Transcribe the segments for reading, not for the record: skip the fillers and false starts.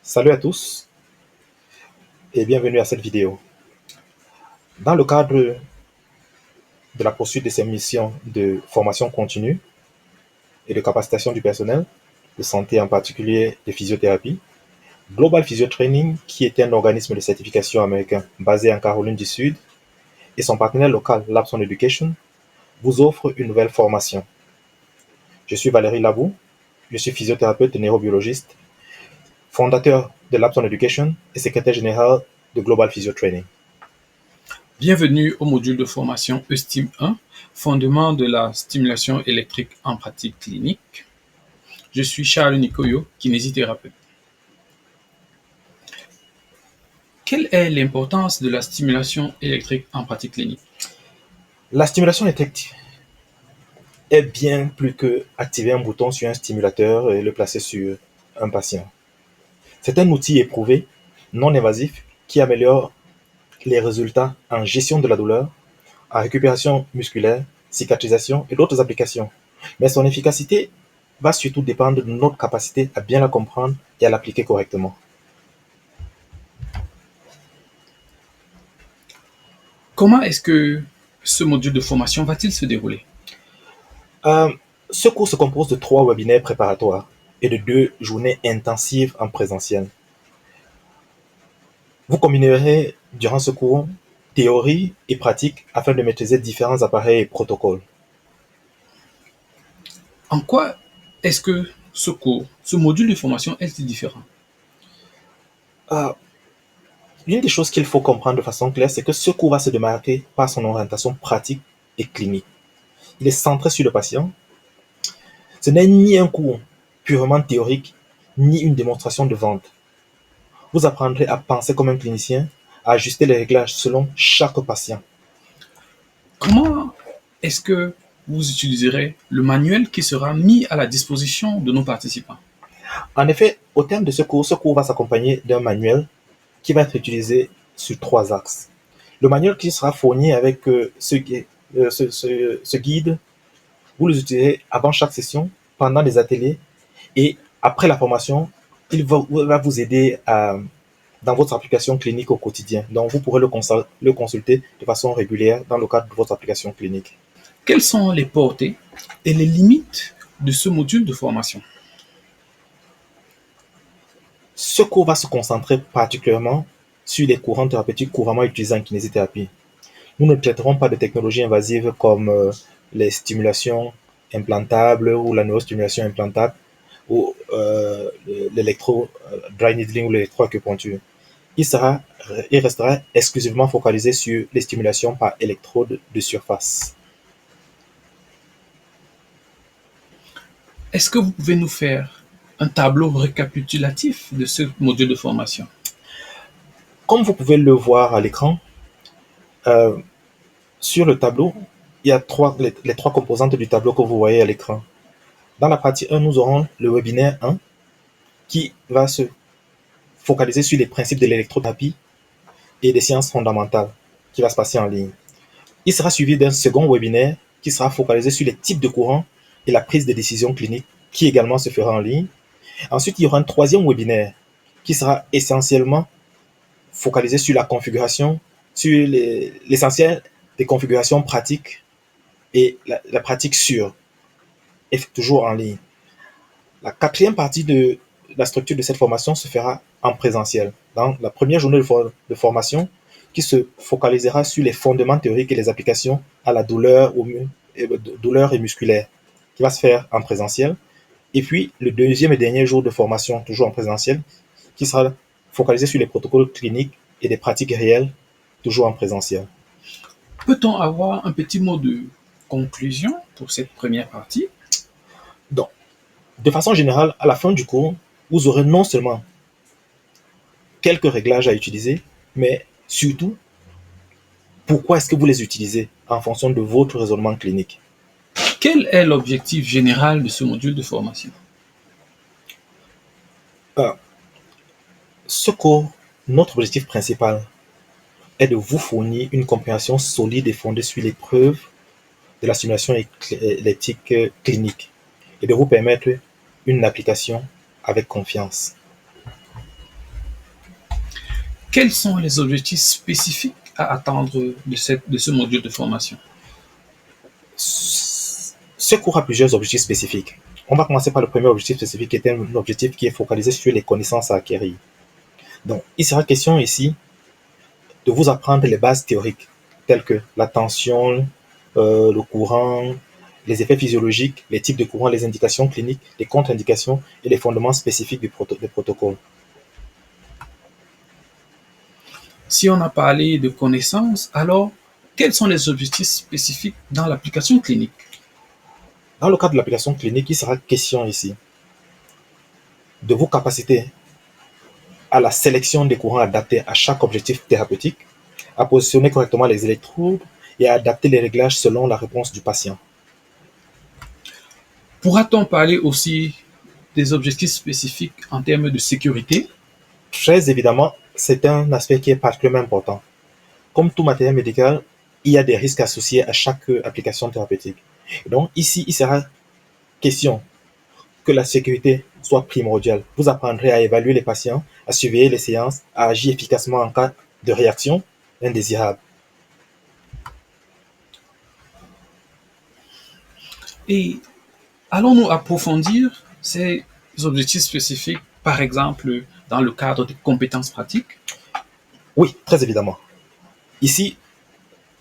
Salut à tous et bienvenue à cette vidéo. Dans le cadre de la poursuite de ces missions de formation continue et de capacitation du personnel, de santé en particulier de physiothérapie, Global Physio Training, qui est un organisme de certification américain basé en Caroline du Sud, et son partenaire local, Labs on Education, vous offre une nouvelle formation. Je suis Valérie Labou, je suis physiothérapeute et neurobiologiste, fondateur de Labs on Education et secrétaire général de Global Physio Training. Bienvenue au module de formation ESTIM 1, fondement de la stimulation électrique en pratique clinique. Je suis Charles Nikoyo, kinésithérapeute. Quelle est l'importance de la stimulation électrique en pratique clinique? La stimulation électrique est bien plus que activer un bouton sur un stimulateur et le placer sur un patient. C'est un outil éprouvé, non invasif, qui améliore les résultats en gestion de la douleur, en récupération musculaire, cicatrisation et d'autres applications. Mais son efficacité va surtout dépendre de notre capacité à bien la comprendre et à l'appliquer correctement. Comment est-ce que ce module de formation va-t-il se dérouler? Ce cours se compose de 3 webinaires préparatoires et de 2 journées intensives en présentiel. Vous combinerez durant ce cours théorie et pratique afin de maîtriser différents appareils et protocoles. En quoi est-ce que ce module de formation est-il différent? L'une des choses qu'il faut comprendre de façon claire, c'est que ce cours va se démarquer par son orientation pratique et clinique. Il est centré sur le patient. Ce n'est ni un cours purement théorique, ni une démonstration de vente. Vous apprendrez à penser comme un clinicien, à ajuster les réglages selon chaque patient. Comment est-ce que vous utiliserez le manuel qui sera mis à la disposition de nos participants? En effet, au terme de ce cours va s'accompagner d'un manuel qui va être utilisé sur 3 axes. Le manuel qui sera fourni avec ce guide, vous l'utilisez avant chaque session, pendant les ateliers et après la formation, il va vous aider dans votre application clinique au quotidien. Donc, vous pourrez le consulter de façon régulière dans le cadre de votre application clinique. Quelles sont les portées et les limites de ce module de formation? Ce cours va se concentrer particulièrement sur les courants thérapeutiques couramment utilisés en kinésithérapie. Nous ne traiterons pas de technologies invasives comme les stimulations implantables ou la neurostimulation implantable ou l'électro-dry needling ou l'électroacupuncture. Il restera exclusivement focalisé sur les stimulations par électrode de surface. Est-ce que vous pouvez nous faire un tableau récapitulatif de ce module de formation? Comme vous pouvez le voir à l'écran, euh, sur le tableau, il y a les 3 composantes du tableau que vous voyez à l'écran. Dans la partie 1, nous aurons le webinaire 1 qui va se focaliser sur les principes de l'électrothérapie et des sciences fondamentales qui va se passer en ligne. Il sera suivi d'un second webinaire qui sera focalisé sur les types de courants et la prise de décision clinique qui également se fera en ligne. Ensuite, il y aura un troisième webinaire qui sera essentiellement focalisé sur la configuration, sur l'essentiel des configurations pratiques et la pratique sûre, et toujours en ligne. La 4e partie de la structure de cette formation se fera en présentiel. Dans la première journée de formation, qui se focalisera sur les fondements théoriques et les applications à la douleur et musculaire, qui va se faire en présentiel. Et puis, le 2e et dernier jour de formation, toujours en présentiel, qui sera focalisé sur les protocoles cliniques et des pratiques réelles, toujours en présentiel. Peut-on avoir un petit mot de conclusion pour cette première partie? Donc, de façon générale, à la fin du cours, vous aurez non seulement quelques réglages à utiliser, mais surtout, pourquoi est-ce que vous les utilisez en fonction de votre raisonnement clinique. Quel est l'objectif général de ce module de formation? Ce cours, notre objectif principal est de vous fournir une compréhension solide et fondée sur les preuves de la stimulation électrique clinique et de vous permettre une application avec confiance. Quels sont les objectifs spécifiques à attendre de ce module de formation? Ce cours a plusieurs objectifs spécifiques. On va commencer par le premier objectif spécifique qui est un objectif qui est focalisé sur les connaissances à acquérir. Donc, il sera question ici de vous apprendre les bases théoriques telles que la tension, le courant, les effets physiologiques, les types de courant, les indications cliniques, les contre-indications et les fondements spécifiques des protocoles. Si on a parlé de connaissances, alors quels sont les objectifs spécifiques dans l'application clinique? Dans le cadre de l'application clinique, il sera question ici de vos capacités à la sélection des courants adaptés à chaque objectif thérapeutique, à positionner correctement les électrodes et à adapter les réglages selon la réponse du patient. Pourra-t-on parler aussi des objectifs spécifiques en termes de sécurité? Très évidemment, c'est un aspect qui est particulièrement important. Comme tout matériel médical, il y a des risques associés à chaque application thérapeutique. Et donc ici, il sera question que la sécurité soit primordiale. Vous apprendrez à évaluer les patients, à surveiller les séances, à agir efficacement en cas de réaction indésirable. Et allons-nous approfondir ces objectifs spécifiques, par exemple, dans le cadre des compétences pratiques? Oui, très évidemment. Ici,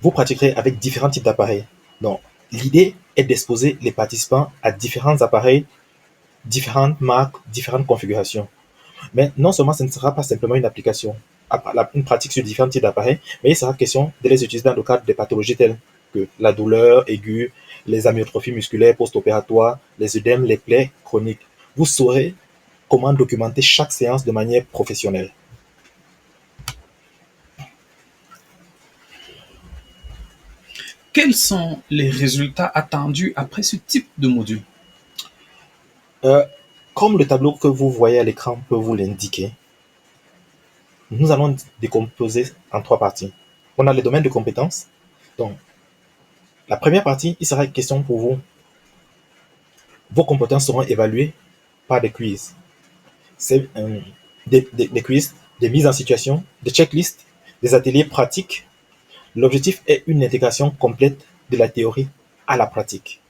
vous pratiquerez avec différents types d'appareils. Donc, l'idée est d'exposer les participants à différents appareils, différentes marques, différentes configurations. Mais non seulement ce ne sera pas simplement une application, une pratique sur différents types d'appareils, mais il sera question de les utiliser dans le cadre des pathologies telles que la douleur aiguë, les amyotrophies musculaires post-opératoires, les œdèmes, les plaies chroniques. Vous saurez comment documenter chaque séance de manière professionnelle. Quels sont les résultats attendus après ce type de module? Euh, Comme le tableau que vous voyez à l'écran peut vous l'indiquer, nous allons décomposer en trois parties. On a les domaines de compétences. Donc, la première partie, il sera question pour vous. Vos compétences seront évaluées par des quiz. C'est des quiz, des mises en situation, des checklists, des ateliers pratiques. L'objectif est une intégration complète de la théorie à la pratique.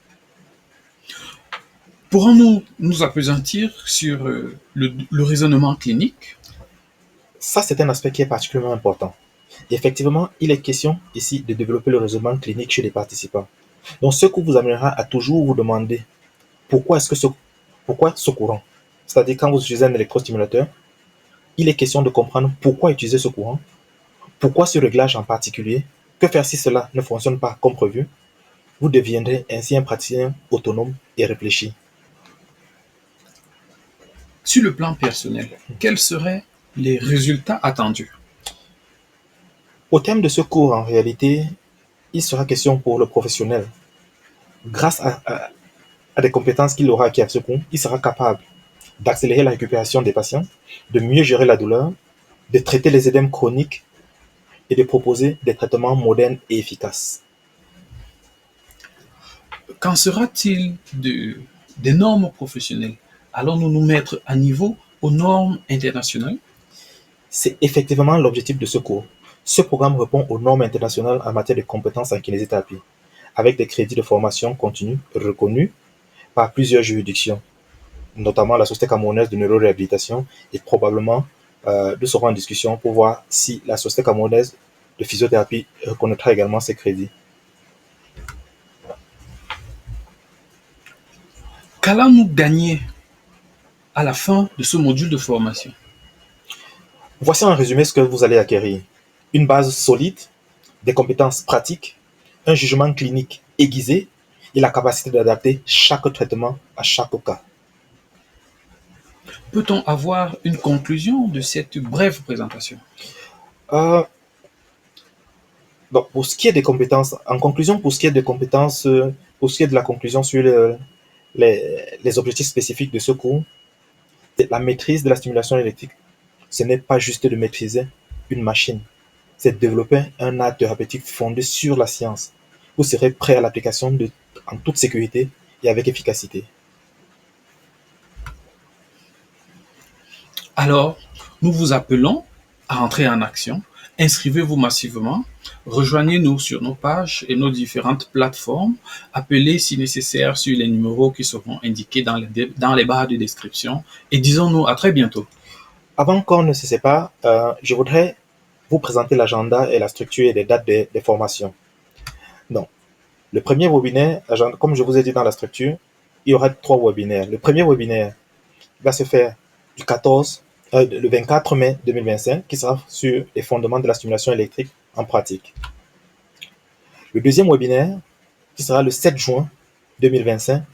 Pourrons-nous nous appesantir sur le raisonnement clinique? Ça, c'est un aspect qui est particulièrement important. Effectivement, il est question ici de développer le raisonnement clinique chez les participants. Donc, ce qui vous amènera à toujours vous demander pourquoi ce courant. C'est-à-dire, quand vous utilisez un électrostimulateur, il est question de comprendre pourquoi utiliser ce courant, pourquoi ce réglage en particulier, que faire si cela ne fonctionne pas comme prévu. Vous deviendrez ainsi un praticien autonome et réfléchi. Sur le plan personnel, quels seraient les résultats attendus? Au terme de ce cours, en réalité, il sera question pour le professionnel. Grâce à des compétences qu'il aura acquises à ce cours, il sera capable d'accélérer la récupération des patients, de mieux gérer la douleur, de traiter les œdèmes chroniques et de proposer des traitements modernes et efficaces. Qu'en sera-t-il des normes professionnelles? Allons-nous nous mettre à niveau aux normes internationales? C'est effectivement l'objectif de ce cours. Ce programme répond aux normes internationales en matière de compétences en kinésithérapie, avec des crédits de formation continue reconnus par plusieurs juridictions, notamment la Société camerounaise de neuroréhabilitation, et probablement nous serons en discussion pour voir si la Société camerounaise de physiothérapie reconnaîtra également ces crédits. Qu'allons-nous gagner à la fin de ce module de formation? Voici en résumé ce que vous allez acquérir. Une base solide, des compétences pratiques, un jugement clinique aiguisé et la capacité d'adapter chaque traitement à chaque cas. Peut-on avoir une conclusion de cette brève présentation? Euh, donc, pour ce qui est des compétences, en conclusion, pour ce qui est des compétences, pour ce qui est de la conclusion sur les objectifs spécifiques de ce cours, la maîtrise de la stimulation électrique, ce n'est pas juste de maîtriser une machine, c'est de développer un art thérapeutique fondé sur la science. Vous serez prêt à l'application en toute sécurité et avec efficacité. Alors, nous vous appelons à entrer en action. Inscrivez-vous massivement, rejoignez-nous sur nos pages et nos différentes plateformes, appelez si nécessaire sur les numéros qui seront indiqués dans les barres de description et disons-nous à très bientôt. Avant qu'on ne se sépare, je voudrais vous présenter l'agenda et la structure et les dates des formations. Donc, le premier webinaire, comme je vous ai dit dans la structure, il y aura 3 webinaires. Le premier webinaire va se faire le 24 mai 2025, qui sera sur les fondements de la stimulation électrique en pratique. Le deuxième webinaire, qui sera le 7 juin 2025,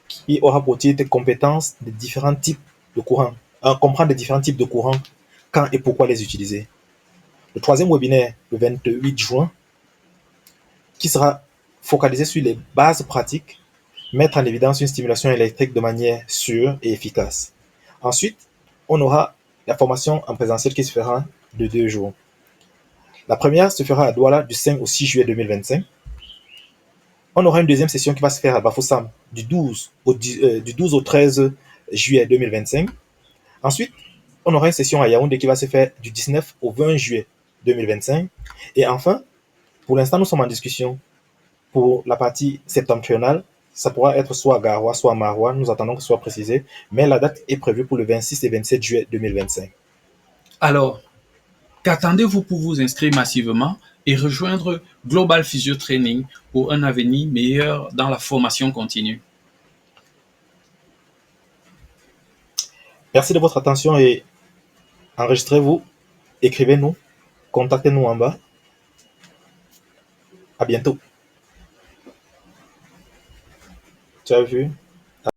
qui aura pour titre compétences des différents types de courants, comprendre les différents types de courants, quand et pourquoi les utiliser. Le troisième webinaire, le 28 juin, qui sera focalisé sur les bases pratiques, mettre en évidence une stimulation électrique de manière sûre et efficace. Ensuite, on aura la formation en présentiel qui se fera de 2 jours. La première se fera à Douala du 5 au 6 juillet 2025. On aura une deuxième session qui va se faire à Bafoussam du 12 au 13 juillet 2025. Ensuite, on aura une session à Yaoundé qui va se faire du 19 au 20 juillet 2025. Et enfin, pour l'instant, nous sommes en discussion pour la partie septentrionale. Ça pourra être soit à Garoua, soit à Maroua. Nous attendons que ce soit précisé. Mais la date est prévue pour le 26 et 27 juillet 2025. Alors, qu'attendez-vous pour vous inscrire massivement et rejoindre Global Physio Training pour un avenir meilleur dans la formation continue? Merci de votre attention et enregistrez-vous, écrivez-nous, contactez-nous en bas. À bientôt. Tu as vu?